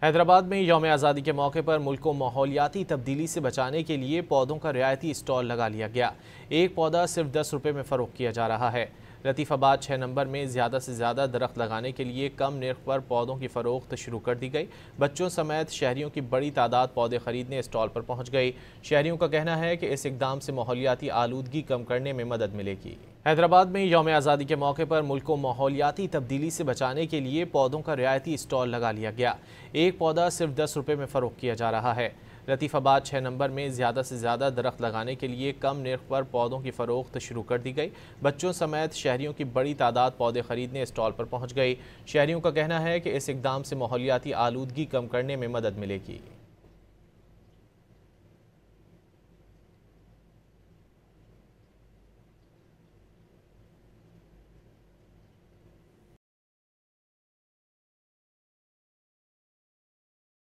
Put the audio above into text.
हैदराबाद में यौम आज़ादी के मौके पर मुल्क को माहौलियाती तब्दीली से बचाने के लिए पौधों का रियायती स्टॉल लगा लिया गया। एक पौधा सिर्फ 10 रुपये में फ़रोख्त किया जा रहा है। लतीफ़ाबाद 6 नंबर में ज़्यादा से ज़्यादा दरख्त लगाने के लिए कम निर्ख पर पौधों की फ़रोख्त शुरू कर दी गई। बच्चों समेत शहरियों की बड़ी तादाद पौधे खरीदने स्टॉल पर पहुँच गई। शहरियों का कहना है कि इस इकदाम से माहौलियाती आलूदगी कम करने में मदद मिलेगी। हैदराबाद में यौम आज़ादी के मौके पर मुल्क को माहौलियाती तब्दीली से बचाने के लिए पौधों का रियायती स्टॉल लगा लिया गया। एक पौधा सिर्फ 10 रुपये में फ़रोख्त किया जा रहा है। लतीफ़ाबाद 6 नंबर में ज़्यादा से ज़्यादा दरख्त लगाने के लिए कम निर्ख पर पौधों की फ़रोख्त शुरू कर दी गई। बच्चों समेत शहरियों की बड़ी तादाद पौधे खरीदने स्टॉल पर पहुँच गई। शहरियों का कहना है कि इस इकदाम से माहौलियाती आलूदगी कम करने में मदद मिलेगी।